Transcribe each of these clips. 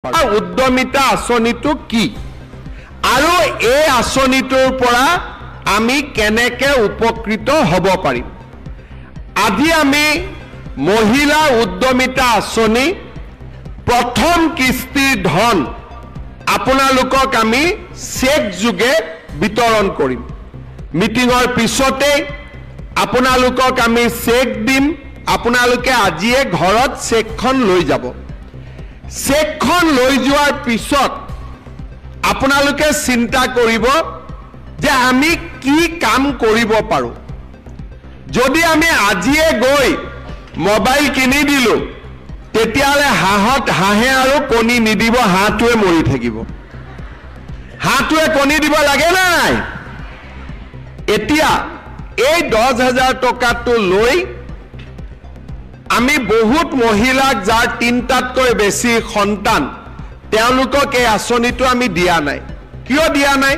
উদ্যমিতা আঁচনিটো কি আৰু এই আঁচনিটোৰ পৰা আমি কেনেকৈ উপকৃত হ'ব পাৰিম আজি আমি মহিলা উদ্যমিতা আঁচনি প্ৰথম কিস্তিৰ ধন আপোনালোকক আমি চেক যোগে বিতৰণ কৰিম মিটিঙৰ পিছতে আপোনালোকক আমি চেক দিম আপোনালোকে আজিয়ে ঘৰত চেকখন লৈ যাব চেকখন লৈ যোৱাৰ পিছত আপোনালোকে চিন্তা কৰিব যে আমি কি কাম কৰিব পাৰো যদি আমি আজিয়ে গৈ মোবাইল কিনি দিলো তেতিয়ালে হাঁহে আৰু কণী নিদিব হাঁহটোৱে মৰি থাকিব হাঁহটোৱে কণী দিব লাগে নাই এতিয়া এই 10,000 টকাটো লৈ আমি বহুত মহিলাক যাৰ তিনটাতকৈ বেছি সন্তান তেওঁলোকক এই আঁচনিটো আমি দিয়া নাই কিয় দিয়া নাই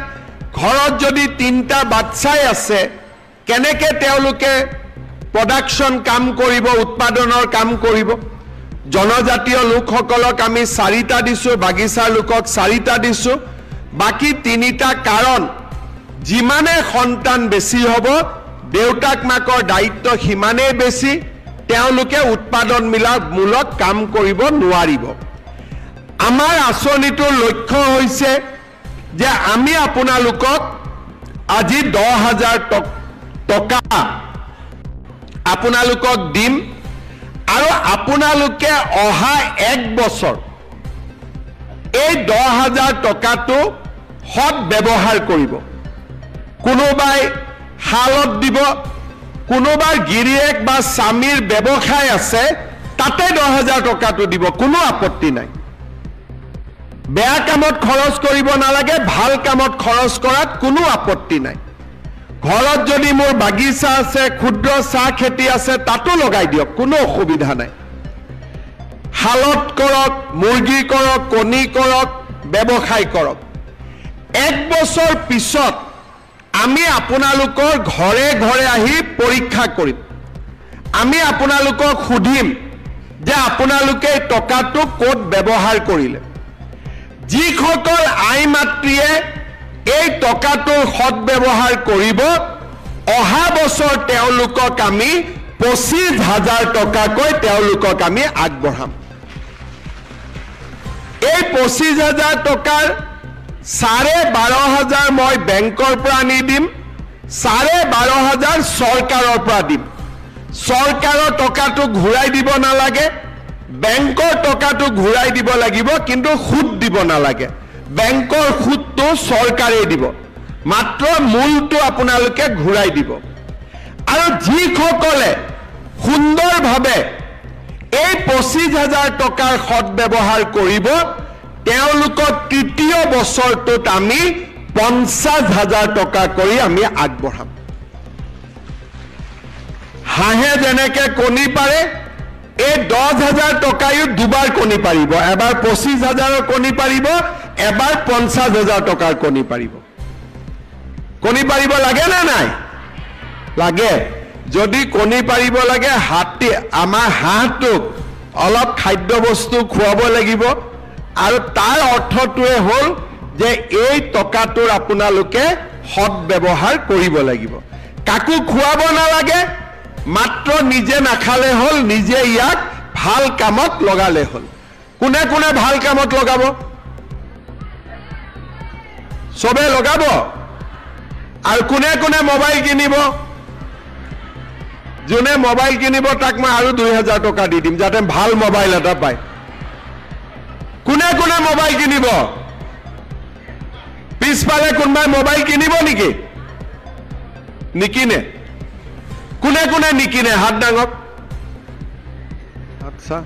ঘৰত যদি তিনটা বাচ্চাই আছে কেনেকে তেওঁলোকে প্ৰডাকশন কাম কৰিব উৎপাদনৰ কাম কৰিব জনজাতীয় লোকসকলক আমি 4টা দিছো বাগিচাৰ লোকক 4টা দিছো বাকি 3টা কাৰণ যিমানে সন্তান বেছি হ'ব দেউতাক মাকৰ দায়িত্ব হিমানে বেছি তেওঁলোকে উৎপাদন মূলক কাম কৰিব নোৱাৰিব আমাৰ আঁচনিটোৰ লক্ষ্য হৈছে যে আমি আপোনালোকক আজি 10,000 টকা আপোনালোকক দিম আৰু আপোনালোকে অহা 1 বছৰ এই 10,000 টকাটো সৎ ব্যৱহাৰ কৰিব কোনোবাই হালত দিব কোনোবাৰ গিৰিয়েক বা স্বামীৰ ব্যৱসায় আছে তাতে 10,000 টকাটো দিব কোনো আপত্তি নাই বেয়া কামত খৰচ কৰিব নালাগে ভাল কামত খৰচ কৰাত কোনো আপত্তি নাই ঘৰত যদি মোৰ বাগিচা আছে ক্ষুদ্ৰ চাহ খেতি আছে তাতো লগাই দিয়ক কোনো অসুবিধা নাই হালত কৰক মুৰ্গী কৰক কণী কৰক ব্যৱসায় কৰক 1 বছৰ পিছত আমি আপোনালোকৰ ঘৰে ঘৰে আহি পৰীক্ষা কৰিম আমি আপোনালোকক সুধিম যে আপোনালোকে টকাটো ক'ত ব্যৱহাৰ কৰিলে যিসকল আই মাতৃয়ে এই টকাটো সৎ ব্যৱহাৰ কৰিব অহা বছৰ তেওঁলোকক আমি 25,000 টকাকৈ তেওঁলোকক আমি আগবঢ়াম এই 25,000 টকাৰ 12,500 মই বেংকৰ পৰা আনি দিম 12,500 চৰকাৰৰ পৰা দিম চৰকাৰৰ টকাটো ঘূৰাই দিব নালাগে বেংকৰ টকাটো ঘূৰাই দিব লাগিব কিন্তু সুদ দিব নালাগে বেংকৰ সুদটো চৰকাৰে দিব মাত্ৰ মূলটো আপোনালোকে ঘূৰাই দিব আৰু যিসকলে সুন্দৰভাৱে এই 25,000 টকাৰ সৎ ব্যৱহাৰ কৰিব তেওঁলোকক তৃতীয় বছৰটোত আমি 50,000 টকা কৰি আমি আগবঢ়াম হাঁহে যেনেকে কণী পাৰে এই 10,000 টকায়ো দুবাৰ কণী পাৰিব এবাৰ 25,000ৰ কণী পাৰিব এবাৰ 50,000 টকাৰ কণী পাৰিব কণী পাৰিব লাগে না নাই লাগে যদি কণী পাৰিব লাগে হাতী আমাৰ হাঁহটোক অলপ খাদ্য বস্তু খুৱাব লাগিব আৰু তাৰ অৰ্থটোৱে হ'ল যে এই টকাটোৰ আপোনালোকে সৎ ব্যৱহাৰ কৰিব লাগিব কাকো খুৱাব নালাগে মাত্ৰ নিজে নাখালে হ'ল নিজে ইয়াক ভাল কামত লগালে হ'ল কোনে কোনে ভাল কামত লগাব সবে লগাব আৰু কোনে কোনে মোবাইল কিনিব যোনে মোবাইল কিনিব তাক মই আৰু 2,000 টকা দি দিম যাতে ভাল মোবাইল এটা পায় কোনে কোনে মোবাইল কিনিব পিছফালে কোনবাই মোবাইল কিনিব নেকি নিকিনে কোনে কোনে নিকিনে হাত ডাঙক আচ্ছা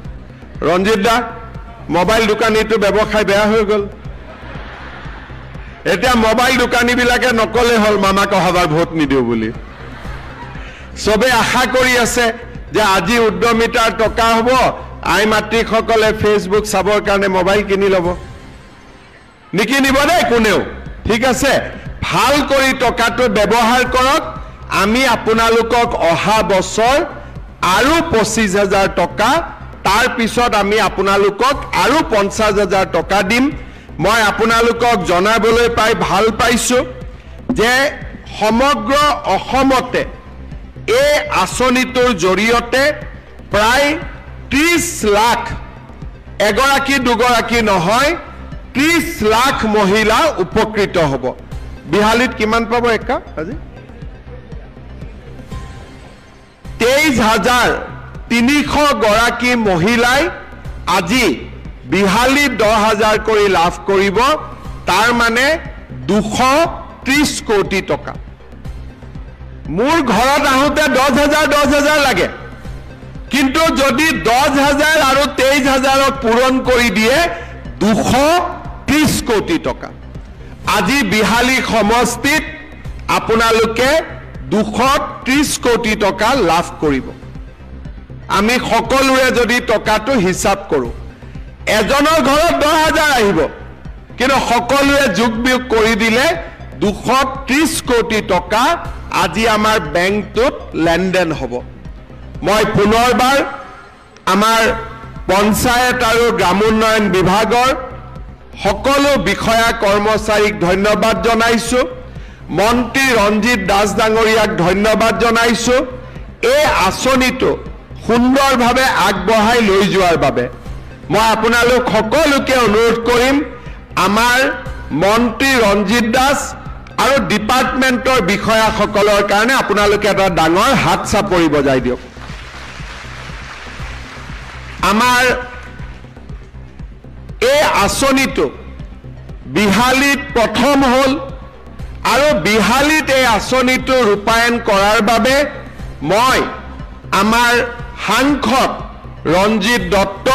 ৰঞ্জিত দা মোবাইল দোকানীটো ব্যৱসায় বেয়া হৈ গ'ল এতিয়া মোবাইল দোকানীবিলাকে নকলে হ'ল মামাক অহাবাৰ ভোট নিদিও বুলি সবে আশা কৰি আছে যে আজি উদ্যমিতাৰ টকা হ'ব আই মাতৃসকলে ফেচবুক চাবৰ কাৰণে মোবাইল কিনি ল'ব নিকিনিব দেই কোনেও ঠিক আছে ভাল কৰি টকাটো ব্যৱহাৰ কৰক আমি আপোনালোকক অহা বছৰ আৰু 25,000 টকা তাৰ পিছত আমি আপোনালোকক আৰু 50,000 টকা দিম মই আপোনালোকক জনাবলৈ পাই ভাল পাইছো যে সমগ্ৰ অসমতে এই আঁচনিটোৰ জৰিয়তে প্ৰায় 30 লাখ এগৰাকী দুগৰাকী নহয় 30 লাখ মহিলা উপকৃত হ'ব বিহালীত কিমান পাব একা আজি 23,300 গৰাকী মহিলাই আজি বিহালীত 10,000 কৰি লাভ কৰিব তাৰ মানে 230 কোটি টকা মোৰ ঘৰত আহোতে 10,000 লাগে কিন্তু যদি 10,000 আৰু 23,000 পূৰণ কৰি দিয়ে 230 কোটি টকা আজি বিহালী সমষ্টিত আপোনালোকে 230 কোটি টকা লাভ কৰিব আমি সকলোৱে যদি টকাটো হিসাব কৰো এজনৰ ঘৰত 10,000 আহিব কিন্তু সকলোৱে যোগ বিয়োগ কৰি দিলে 230 কোটি টকা আজি আমাৰ বেংকটোত লেনদেন হ'ব মই পুনৰবাৰ আমাৰ পঞ্চায়ত আৰু গ্ৰামোন্নয়ন বিভাগৰ সকলো বিষয়া কৰ্মচাৰীক ধন্যবাদ জনাইছো মন্ত্ৰী ৰঞ্জিত দাস ডাঙৰীয়াক ধন্যবাদ জনাইছো এই আঁচনিটো সুন্দৰভাৱে আগবঢ়াই লৈ যোৱাৰ বাবে মই আপোনালোক সকলোকে অনুৰোধ কৰিম আমাৰ মন্ত্ৰী ৰঞ্জিত দাস আৰু ডিপাৰ্টমেণ্টৰ বিষয়াসকলৰ কাৰণে আপোনালোকে এটা ডাঙৰ হাত চাপৰি বজাই দিয়ক আমাৰ এই আঁচনিটো বিহালীত প্ৰথম হ'ল আৰু বিহালীত এই আঁচনিটো ৰূপায়ণ কৰাৰ বাবে মই আমাৰ সাংসদ ৰঞ্জিত দত্ত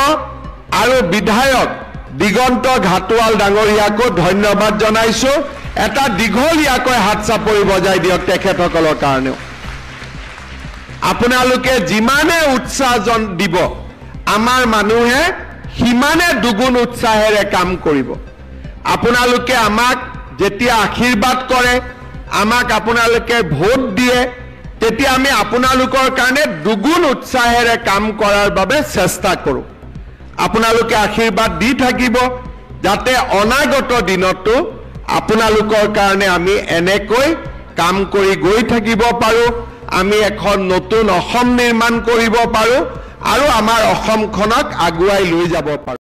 আৰু বিধায়ক দিগন্ত ঘাটোৱাল ডাঙৰীয়াকো ধন্যবাদ জনাইছো এটা দীঘলীয়াকৈ হাত চাপৰি বজাই দিয়ক তেখেতসকলৰ কাৰণেও আপোনালোকে যিমানে উৎসাহ দিব আমাৰ মানুহে সিমানে দুগুণ উৎসাহেৰে কাম কৰিব আপোনালোকে আমাক যেতিয়া আশীৰ্বাদ কৰে আমাক আপোনালোকে ভোট দিয়ে তেতিয়া আমি আপোনালোকৰ কাৰণে দুগুণ উৎসাহেৰে কাম কৰাৰ বাবে চেষ্টা কৰোঁ আপোনালোকে আশীৰ্বাদ দি থাকিব যাতে অনাগত দিনতো আপোনালোকৰ কাৰণে আমি এনেকৈ কাম কৰি গৈ থাকিব পাৰো আমি এখন নতুন অসম নিৰ্মাণ কৰিব পাৰো আৰু আমাৰ অসমখনক আগুৱাই লৈ যাব পাৰো